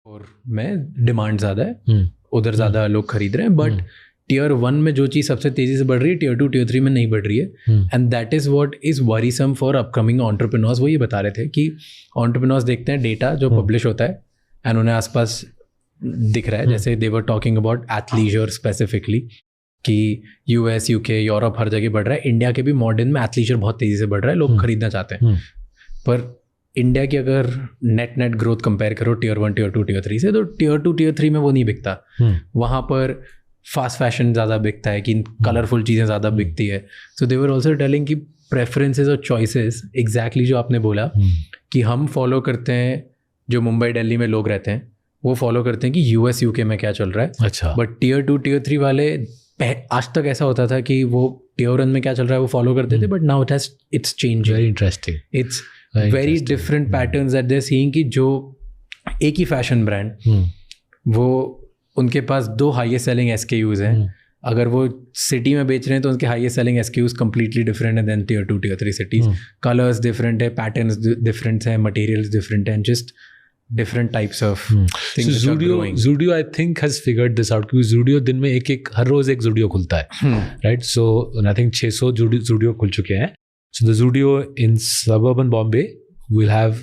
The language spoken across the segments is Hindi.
और में डिमांड ज़्यादा है, उधर ज़्यादा लोग खरीद रहे हैं, बट टियर 1 में जो चीज़ सबसे तेज़ी से बढ़ रही है टियर 2 टियर 3 में नहीं बढ़ रही है. And that is what is worrisome for upcoming entrepreneurs. वो ये बता रहे थे कि एंटरप्रेन्योर्स देखते हैं डेटा जो पब्लिश होता है एंड उन्हें आसपास दिख रहा है. जैसे they were talking about athleisure specifically कि US UK यूरोप हर जगह बढ़ रहा है. इंडिया के भी मॉडर्न में एथलीजर बहुत तेज़ी से बढ़ रहा है, लोग खरीदना चाहते हैं. पर इंडिया की अगर नेट ग्रोथ कंपेयर करो टियर 1 टियर 2 टियर 3 से, तो टियर 2 टियर 3 में वो नहीं बिकता. वहाँ पर फास्ट फैशन ज़्यादा बिकता है कि कलरफुल चीज़ें ज़्यादा बिकती है. सो दे वर ऑल्सो टेलिंग कि प्रेफरेंसेस और चॉइसेस एग्जैक्टली जो आपने बोला कि हम फॉलो करते हैं, जो मुंबई दिल्ली में लोग रहते हैं वो फॉलो करते हैं कि US UK में क्या चल रहा है. अच्छा. बट टियर 2 टियर 3 वाले आज तक ऐसा होता था कि वो टियर 1 में क्या चल रहा है वो फॉलो करते थे, but now it's changing. Very interesting. It's very different patterns that they are seeing कि जो एक ही फैशन ब्रांड वो उनके पास 2 हाईएस्ट सेलिंग SKUs हैं. अगर वो सिटी में बेच रहे हैं तो उनके highest selling SKUs completely different है than tier 2 tier 3 cities. Colours different है, पैटर्न्स डिफरेंट है, मटेरियल्स डिफरेंट हैं, just different types of things. So Zudio I think has figured this out क्योंकि Zudio दिन में एक हर रोज एक Zudio खुलता है, right? So I think 600 Zudio खुल चुके हैं. So the Zudio in suburban Bombay will have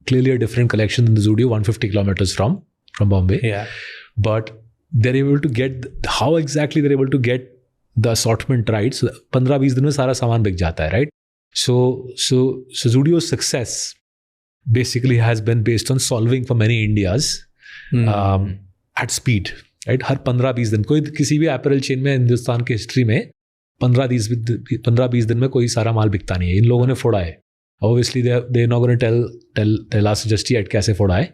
clearly a different collection than the Zudio 150 kilometers from Bombay. Yeah. But they're able to get how exactly they're able to get the assortment right. So 15-20 दिन में सारा सामान बिक जाता है, right? So Zudio's success basically has been based on solving for many Indias at speed, right? हर 15-20 दिन कोई किसी भी apparel chain में हिंदुस्तान की हिस्ट्री में 15-20 दिन में कोई सारा माल बिकता नहीं है. इन लोगों ने फोड़ा है. Obviously they're not going to tell us just yet कैसे फोड़ा है,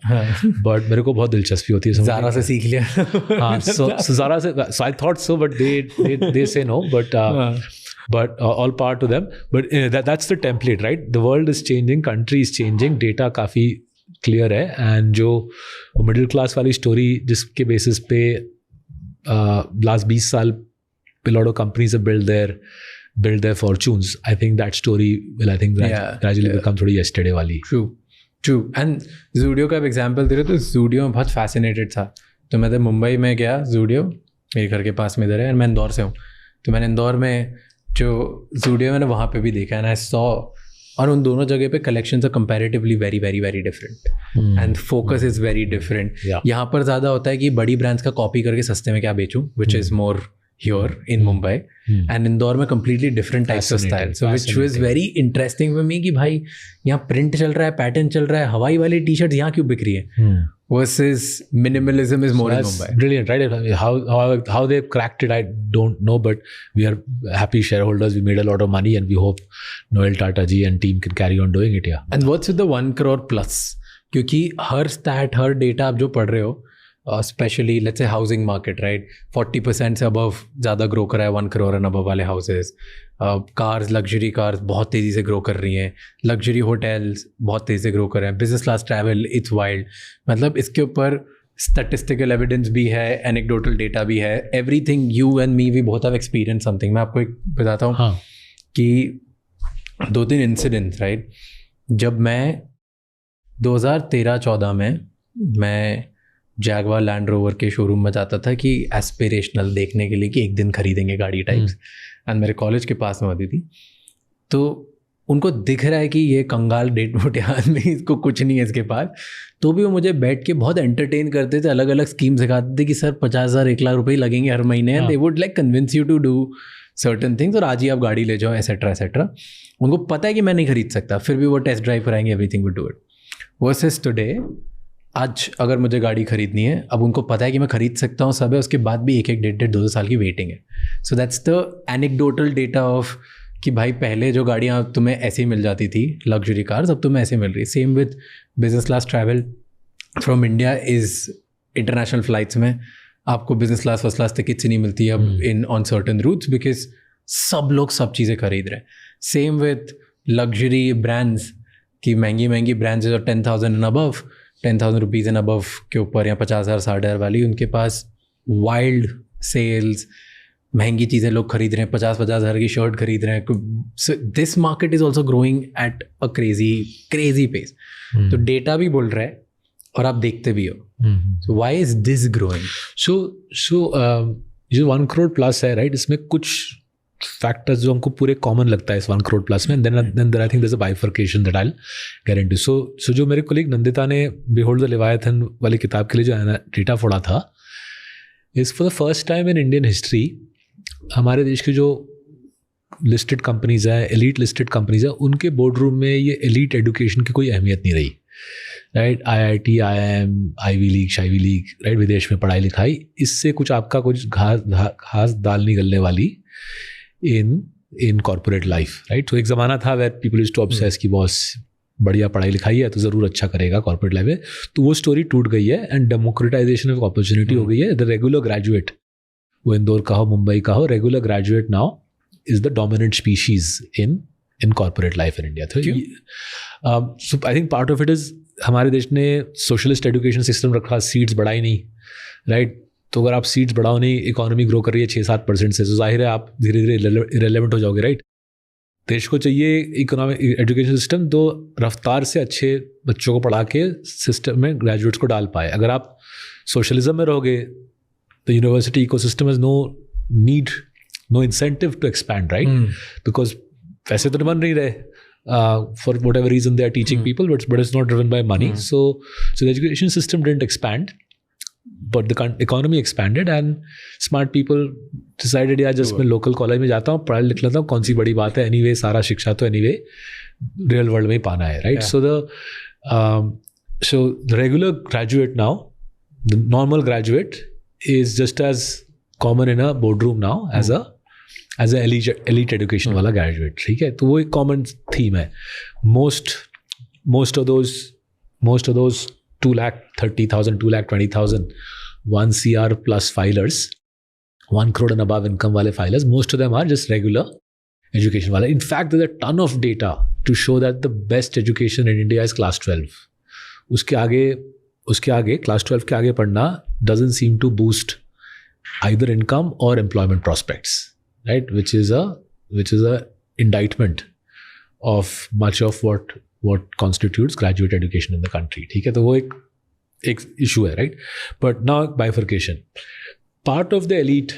but मेरे को बहुत दिलचस्पी होती है. ज़ारा से सीख लिया. हाँ, so ज़ारा से, so I thought so, but they say no, but all power to them. But that's the template, right? The world is changing, country is changing, data काफ़ी clear है, and जो middle class वाली story जिसके basis पे last 20 साल पे lot of companies have built their fortunes. I think that story will gradually become थोड़ी yesterday वाली. True. And Zudio का एग्जाम्पल दे रहे तो Zudio में बहुत fascinated था. तो मैं मुंबई में गया, Zudio मेरे घर के पास में इधर है, और मैं इंदौर से हूँ. तो मैंने इंदौर में जो Zudio मैंने वहाँ पे भी देखा है, and I saw, और उन दोनों जगह पे collections are comparatively very very very different and focus is very different. यहाँ पर ज़्यादा होता है कि बड़ी ब्रांड्स का कॉपी करके सस्ते में क्या बेचूँ, which is more here in Mumbai, and Indore में completely different types of style, so which was very interesting for me कि भाई यहाँ प्रिंट चल रहा है, पैटर्न चल रहा है, हवाई वाली टी शर्ट यहाँ क्यों बिक रही है, versus minimalism is more in Mumbai. Brilliant, right? How they cracked it, I don't know, but we are happy shareholders. We made a lot of money, and we hope Noel Tata ji and team can carry on doing it. Yeah. And what's with the 1 crore plus? क्योंकि हर stat, हर data आप जो पढ़ रहे हो, specially let's say housing market, right, 40% से अबव ज़्यादा ग्रो कर रहा है 1 crore एंड अबव वाले हाउसेज. कार्स, लग्जरी कार्स बहुत तेज़ी से ग्रो कर रही हैं, लग्जरी होटल्स बहुत तेज़ी से ग्रो कर रहे हैं, business class travel, it's wild. मतलब इसके ऊपर स्टैटिस्टिकल एविडेंस भी है, एनेक्डोटल डेटा भी है, everything. You and me we both have experience something. मैं आपको एक बताता हूँ कि 2-3 इंसिडेंट्स, राइट. जब मैं 2013-14 में मैं जैगवार लैंड रोवर के शोरूम में जाता था कि एस्पिरेशनल देखने के लिए कि एक दिन खरीदेंगे गाड़ी टाइप्स, एंड मेरे कॉलेज के पास में होती थी. तो उनको दिख रहा है कि ये कंगाल डेट मोटे आदमी, इसको कुछ नहीं है इसके पास, तो भी वो मुझे बैठ के बहुत एंटरटेन करते थे, अलग अलग स्कीम सिखाते थे कि सर 50,000 1 लाख रुपये लगेंगे हर महीने, and they would like convince you to do certain things, और आज ही आप गाड़ी ले जाओ, एसेट्रा एसेट्रा. उनको पता है कि मैं नहीं खरीद सकता, फिर भी वो टेस्ट ड्राइव कराएंगे, everything would do it. Versus today, आज अगर मुझे गाड़ी खरीदनी है, अब उनको पता है कि मैं खरीद सकता हूँ, सब है, उसके बाद भी 1-1, 1.5, 2 साल की वेटिंग है. So that's the anecdotal data of कि भाई पहले जो गाड़ियाँ तुम्हें ऐसे ही मिल जाती थी, लग्जरी कार्स, अब तुम्हें ऐसे मिल रही. Same with business class travel from India is international flights में आपको business class first class tickets नहीं मिलती अब in on certain routes, because सब लोग सब चीज़ें खरीद रहे हैं. सेम विद लग्जरी ब्रांड्स की महंगी ब्रांड्स जो 10,000 and above, 10,000 rupees and above के ऊपर, या 50,000 60,000 वाली, उनके पास वाइल्ड सेल्स, महंगी चीज़ें लोग खरीद रहे हैं, 50,000 की शर्ट खरीद रहे हैं. So this market is also growing at a crazy pace. तो डेटा भी बोल रहा है और आप देखते भी हो. So why is this growing? So ये 1 crore plus है, right? इसमें कुछ फैक्टर्स जो हमको पूरे कॉमन लगता है इस 1 crore plus में, then I think there's a bifurcation that I'll get into. So जो मेरे कोलीग नंदिता ने Behold the Leviathan वाली किताब के लिए जो डेटा फोड़ा था, is for the first time in Indian history हमारे देश की जो लिस्टेड कंपनीज है, एलीट लिस्टेड कंपनीज है, उनके बोर्ड रूम में ये एलीट एजुकेशन की कोई अहमियत नहीं रही, right? IIT, IIM, Ivy League, शाइवी लीग, राइट? विदेश में पढ़ाई लिखाई, इससे कुछ आपका कुछ घास दाल निकलने वाली इन कॉर्पोरेट लाइफ, राइट? तो एक ज़माना था where people used to obsess कि बॉस बढ़िया पढ़ाई लिखाई है तो ज़रूर अच्छा करेगा कॉर्पोरेट लाइफ में. तो वो स्टोरी टूट गई है एंड डेमोक्रेटाइजेशन ऑफ अपॉर्चुनिटी हो गई है. द रेगुलर ग्रेजुएट, वो इंदौर का हो, मुंबई का हो, regular graduate now is the dominant species in corporate life in India. So I think part of it is हमारे देश ने सोशलिस्ट एजुकेशन सिस्टम रखा, सीट्स बढ़ाई नहीं, राइट? तो अगर आप सीट्स बढ़ाओ नहीं, इकोनॉमी ग्रो कर रही है 6-7% से, तो जाहिर है आप धीरे धीरे इरेलेवेंट हो जाओगे, राइट? देश को चाहिए इकोनॉमिक एजुकेशन सिस्टम तो रफ्तार से अच्छे बच्चों को पढ़ा के सिस्टम में ग्रेजुएट्स को डाल पाए. अगर आप सोशलिज्म में रहोगे, the university ecosystem has no incentive to expand, right? Because पैसे तो बन नहीं रहे, for whatever reason they are teaching people, but it's not driven by money. So the education system didn't expand, but the economy expanded and smart people decided यार जस्ट मैं लोकल कॉलेज में जाता हूँ, पढ़ लिख लेता हूँ, कौन सी बड़ी बात है, anyway सारा शिक्षा तो anyway रियल वर्ल्ड में ही पाना है, right? So the regular graduate now, the normal graduate is just as common in a boardroom now as a elite education वाला graduate, ठीक है? तो वो एक common theme है. Most of those 2,30,000, 2,20,000, 1 CR plus filers, 1 crore and above income वाले filers, most of them are just regular education वाले. In fact, there's a ton of data to show that the best education in India is class 12. उसके आगे class 12 के आगे पढ़ना doesn't seem to boost either income or employment prospects, right? Which is a indictment of much of what constitutes graduate education in the country. ठीक है, तो वो एक issue है, right? But now bifurcation. Part of the elite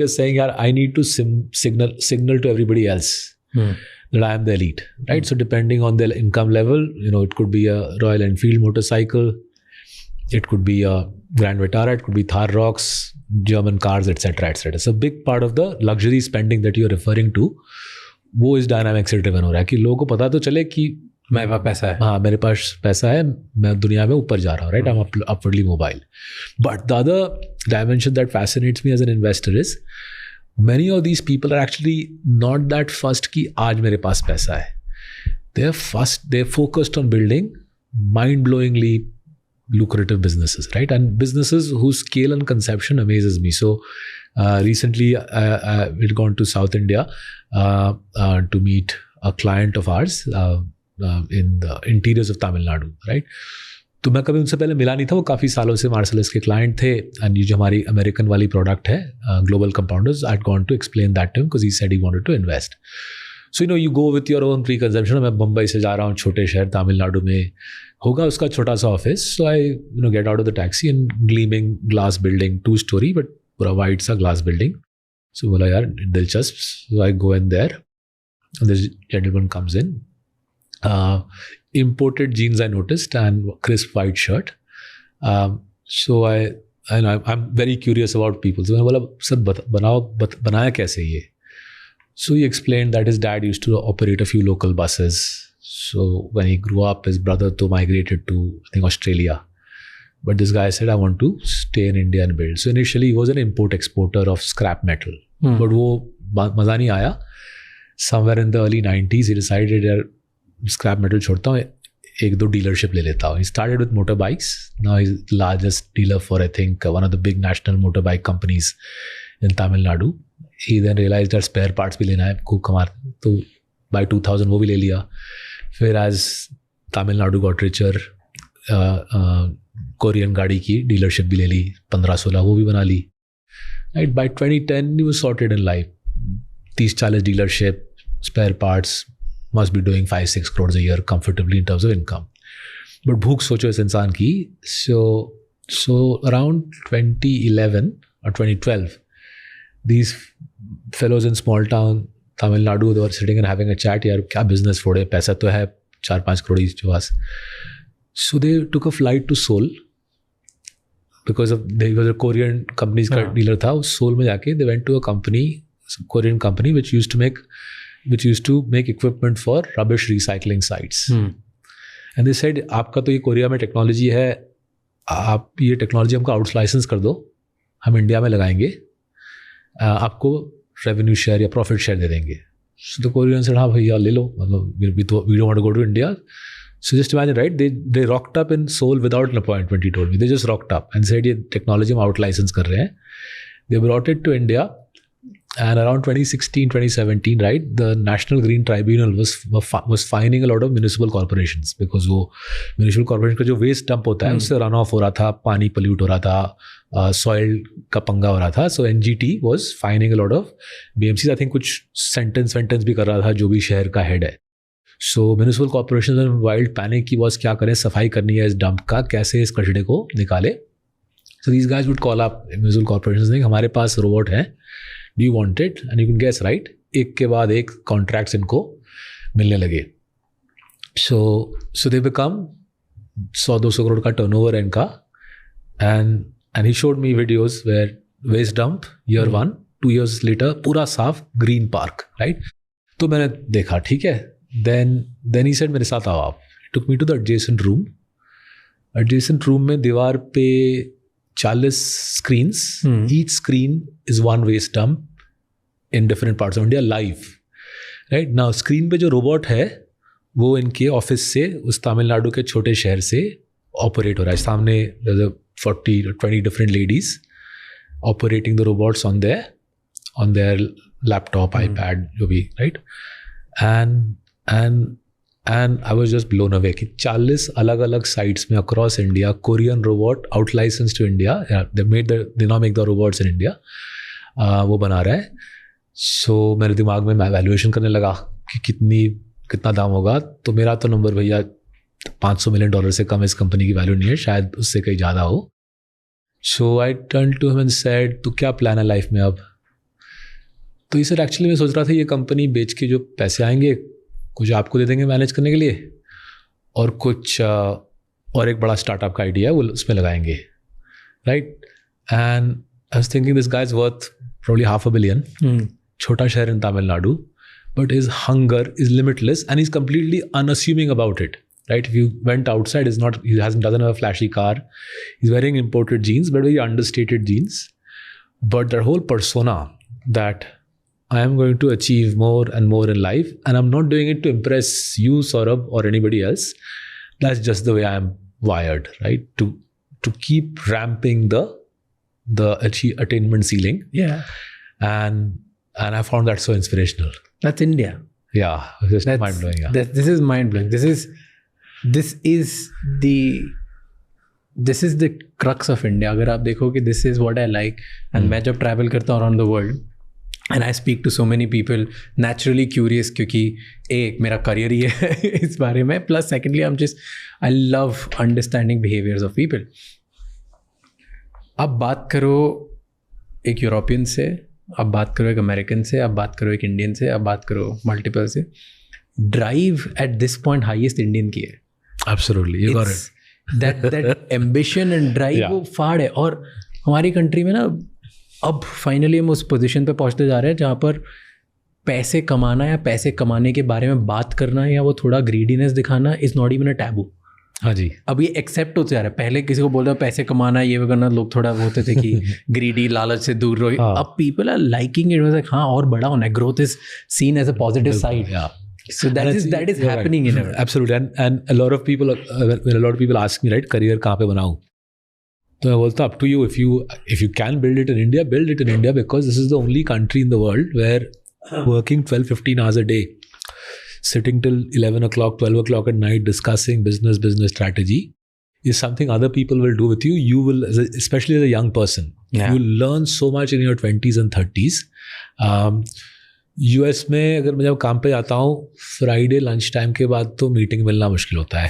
is saying, यार, I need to signal to everybody else that I am the elite, right? So depending on their income level, it could be a Royal Enfield motorcycle, it could be a Grand Vitara, it could be Thar Rocks, German cars, etc., etc. So big part of the luxury spending that you're referring to, वो इस डायनामिक से ड्रिवन हो रहा है कि लोगों को पता तो चले कि मेरे पास पैसा है, हाँ मेरे पास पैसा है, मैं दुनिया में ऊपर जा रहा हूँ, right? I am upwardly mobile. But the other dimension that fascinates me as an investor is many of these people are actually not that fussed कि आज मेरे पास पैसा है. They're focused on building mind-blowingly lucrative businesses, right? And businesses whose scale and conception amazes me. So recently we'd gone to South India to meet a client of ours in the interiors of Tamil Nadu, right? तो मैं कभी उनसे पहले मिला नहीं था, वो काफ़ी सालों से मार्सलिस के क्लाइंट थे. एंड ये जो हमारी अमेरिकन वाली प्रोडक्ट है global compounders, I had gone to explain that to him because he said he wanted to invest. So you go with your own pre consumption. मैं मुंबई से जा रहा हूँ, छोटे शहर तमिलनाडु में होगा उसका छोटा सा office. So I get out of the taxi and gleaming glass building, 2 story but पूरा वाइट सा ग्लास बिल्डिंग. सो बोला यार दिलचस्प. So I go in there, this gentleman comes in, imported jeans I noticed and crisp white shirt. So I'm very curious about people. So मैंने बोला सर बनाया कैसे ये? So he explained that his dad used to operate a few local buses. So when he grew up, his brother too migrated to I think Australia. But this guy said, I want to stay in India and build. So initially he was an import-exporter of scrap metal. But वो मज़ा नहीं आया. Somewhere in the early 90s he decided यार स्क्रैप मेटल छोड़ता हूँ, 1-2 डीलरशिप ले लेता हूँ. He started with motor bikes. Now he is largest dealer for I think one of the big national motor bike companies in Tamil Nadu. He then realised that spare parts भी लेना है, खूब कमा, तो बाय 2000 वो भी ले लिया. फिर as Tamil Nadu got richer, Korean गाड़ी की डीलरशिप भी ले ली, 15-16 वो भी बना ली. राइट, बाय 2010 ही was sorted in life. 30-40 dealership, spare parts, must be doing 5-6 crores a year comfortably in terms of income. But भूख सोचो इस इंसान की. So around 2011 or 2012, these fellows in small town Tamil Nadu, they were sitting and having a chat. यार क्या business फोड़े, पैसा तो है 4-5 करोड़ के पास. So they took a flight to Seoul because there was a Korean company's का dealer था. उस Seoul में जाके they went to a company, Korean company which used to make equipment for rubbish recycling sites. And they said आपका तो ये कोरिया में टेक्नोलॉजी है, आप ये टेक्नोलॉजी हमको आउट लाइसेंस कर दो, हम इंडिया में लगाएंगे, आपको रेवेन्यू शेयर या प्रॉफिट शेयर दे देंगे. सो द कोरियन सेड हाँ भैया ले लो, मतलब we don't want to go to India. So just imagine right, they rocked up in Seoul without an appointment. He told me they just rocked up and said ये टेक्नोलॉजी हम आउट लाइसेंस कर रहे हैं. They brought it to India. And around 2016, 2017, right, the National Green Tribunal was fining a lot of municipal corporations because वो municipal corporation का जो waste dump होता है उससे run off हो रहा था, पानी pollute हो रहा था, soil का पंगा हो रहा था. So NGT was fining a lot of BMCs. I think कुछ sentence भी कर रहा था जो भी शहर का head है. So municipal corporations में wild panic की was क्या करें, सफाई करनी है इस dump का, कैसे इस कचड़े को निकाले. So these guys would call up municipal corporations, नहीं हमारे पास robot है, do you want it? And you can guess, right? एक के बाद एक contracts इनको मिलने लगे. So they become 100-200 करोड़ का turnover इनका. And he showed me videos where waste dump year 1, 2 years later पूरा साफ green park, right? तो मैंने देखा ठीक है. Then he said मेरे साथ आओ आप. He took me to the adjacent room. Adjacent room में दीवार पे 40 screens. Each screen is one waste dump in different parts of India live. Right now screen पे जो robot है वो इनके ऑफिस से उस तमिलनाडु के छोटे शहर से ऑपरेट हो रहा है. सामने 40 or 20 different ladies operating the robots on their laptop, iPad, जो भी, right? And I was just blown away कि 40 अलग-अलग sites में across India Korean robot out licensed to India. They now make the robots in India. वो बना रहा है. So मेरे दिमाग में मैं वैल्यूएशन करने लगा कि कितना दाम होगा. तो मेरा तो नंबर भैया $500 million से कम इस कंपनी की वैल्यू नहीं है, शायद उससे कहीं ज़्यादा हो. So I turned to him and said, तो क्या प्लान है लाइफ में अब? तो ये सर एक्चुअली मैं सोच रहा था ये कंपनी बेच के जो पैसे आएंगे कुछ आपको दे देंगे मैनेज करने के लिए, और कुछ और एक बड़ा स्टार्टअप का आइडिया है वो उसमें लगाएंगे, right. And I was thinking this guy is worth probably $500 million. छोटा शहर in Tamil Nadu, but his hunger is limitless and he's completely unassuming about it, right? If you went outside, he doesn't have a flashy car, he's wearing imported jeans, but very understated jeans. But their whole persona that I am going to achieve more and more in life, and I'm not doing it to impress you, Saurabh, or anybody else. That's just the way I am wired, right? To keep ramping the attainment ceiling. Yeah. And I found that so inspirational. That's India. Yeah, just mind blowing. Yeah. This is mind blowing. This is the crux of India. अगर आप देखो कि this is what I like, and मैं जब travel करता हूँ around the world and I speak to so many people, naturally curious, क्योंकि एक मेरा career ही है इस बारे में, plus secondly I love understanding behaviors of people. आप बात करो एक यूरोपियन से, आप बात करो एक अमेरिकन से, आप बात करो एक इंडियन से, आप बात करो मल्टीपल से, drive at this point highest Indian की है. Absolutely, you got it. That ambition and drive वो फाड़ है. और हमारी कंट्री में ना अब फाइनली हम उस पोजीशन पे पहुंचते जा रहे हैं जहाँ पर पैसे कमाना या पैसे कमाने के बारे में बात करना या वो थोड़ा ग्रीडीनेस दिखाना is not even a taboo. हाँ जी. अब ये एक्सेप्ट होते जा रहा है. पहले किसी को बोलता पैसे कमाना ये करना, लोग थोड़ा होते थे कि ग्रीडी, लालच से दूर रहो. अब पीपल आर लाइकिंग इट. हाँ और बड़ा होना है. Growth is seen as a positive side. So that is happening in our absolutely. And a lot of people when a lot of people ask me, right, career कहाँ पे बनाऊँ, तो मैं बोलता up to you. If you can build it in India, build it in India, because this is the only country in the world where working 12-15 hours a day, sitting till 11 o'clock, 12 o'clock at night discussing business strategy is something other people will do with you. You will, especially as a young person, you will learn so much in your 20s and 30s. US में अगर मैं जब काम पे जाता हूँ, फ्राइडे लंच टाइम के बाद तो मीटिंग मिलना मुश्किल होता है.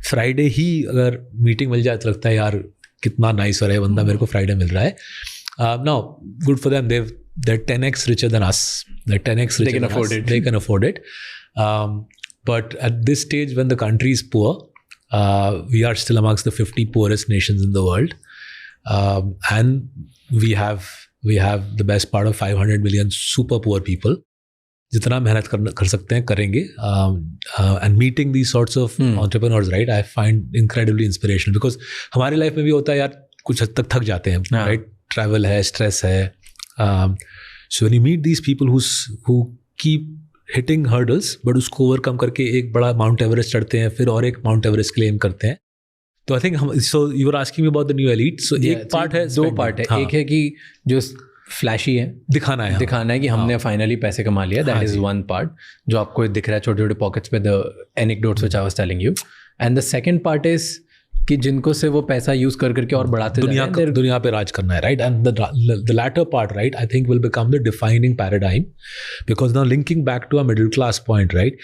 फ्राइडे ही अगर मीटिंग मिल जाए तो लगता है यार कितना नाइस हो रहा है बंदा, मेरे को फ्राइडे मिल रहा है. Now, good for them. They're 10x richer than us. They're 10x richer They can than afford us. it. They can afford it. But at this stage, when the country is poor, we are still amongst the 50 poorest nations in the world, and we have the best part of 500 million super poor people. जितना मेहनत कर सकते हैं करेंगे. And meeting these sorts of entrepreneurs, right? I find incredibly inspirational because हमारी लाइफ में भी होता है यार, कुछ हद तक थक जाते हैं, right? Travel है, stress है. So when you meet these people who keep hitting hurdles, but उसको ओवरकम करके एक बड़ा माउंट एवरेस्ट चढ़ते हैं, फिर और एक माउंट एवरेस्ट क्लेम करते हैं. तो आई थिंक हम, so you were asking me about the new elite. So एक पार्ट है, दो पार्ट है. एक है कि जो फ्लैशी है, दिखाना है कि हमने फाइनली पैसे कमा लिया. दैट इज वन पार्ट जो आपको दिख रहा है छोटे छोटे पॉकेट्स पे, the anecdotes which I was telling you. And the second part is कि जिनको से वो पैसा यूज कर करके और बढ़ाते दुनिया पे राज करना है, right? And the latter part, right, I think will become the defining paradigm, because now linking back to a middle class point, right,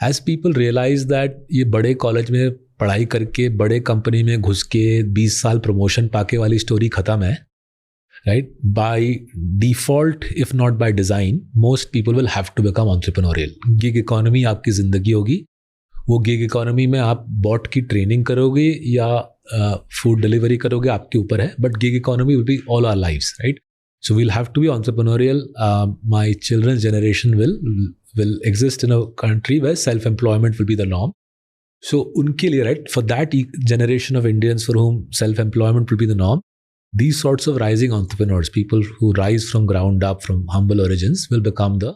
as people realise that ये बड़े कॉलेज में पढ़ाई करके बड़े कंपनी में घुस के 20 साल प्रमोशन पाके वाली स्टोरी खत्म है, right? By default, if not by design, most people will have to become entrepreneurial. Gig economy आपकी ज़िंदगी होगी. वो गिग इकोनॉमी में आप बॉट की ट्रेनिंग करोगे या फूड डिलीवरी करोगे, आपके ऊपर है. But gig economy will be all our lives, right? So we'll have to be entrepreneurial. My children's generation will exist in a country where self-employment will be the norm. So उनके लिए, right, for that generation of Indians for whom self-employment will be the norm, these sorts of rising entrepreneurs, people who rise from ground up, from humble origins, will become the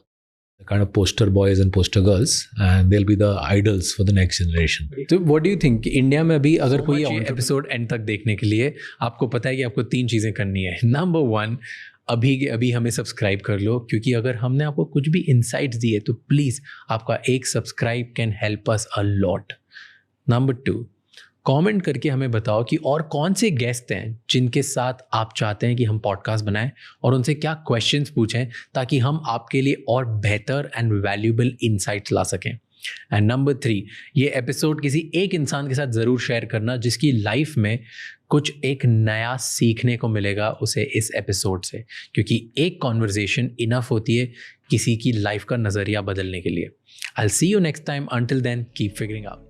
kind of poster boys and poster girls, and they'll be the idols for the next generation. So what do you think, India में अभी अगर कोई एपिसोड एंड तक देखने के लिए आपको पता है कि आपको 3 चीज़ें करनी है. नंबर 1, अभी के अभी हमें सब्सक्राइब कर लो, क्योंकि अगर हमने आपको कुछ भी इनसाइट्स दिए तो प्लीज़ आपका एक subscribe can help us a lot. Number 2, comment करके हमें बताओ कि और कौन से गेस्ट हैं जिनके साथ आप चाहते हैं कि हम पॉडकास्ट बनाएं, और उनसे क्या क्वेश्चंस पूछें ताकि हम आपके लिए और बेहतर एंड वैल्यूएबल इनसाइट्स ला सकें. एंड नंबर 3, ये एपिसोड किसी एक इंसान के साथ ज़रूर शेयर करना जिसकी लाइफ में कुछ एक नया सीखने को मिलेगा उसे इस एपिसोड से, क्योंकि एक कॉन्वर्जेशन इनफ होती है किसी की लाइफ का नज़रिया बदलने के लिए. I will see you next time. Until then keep figuring out.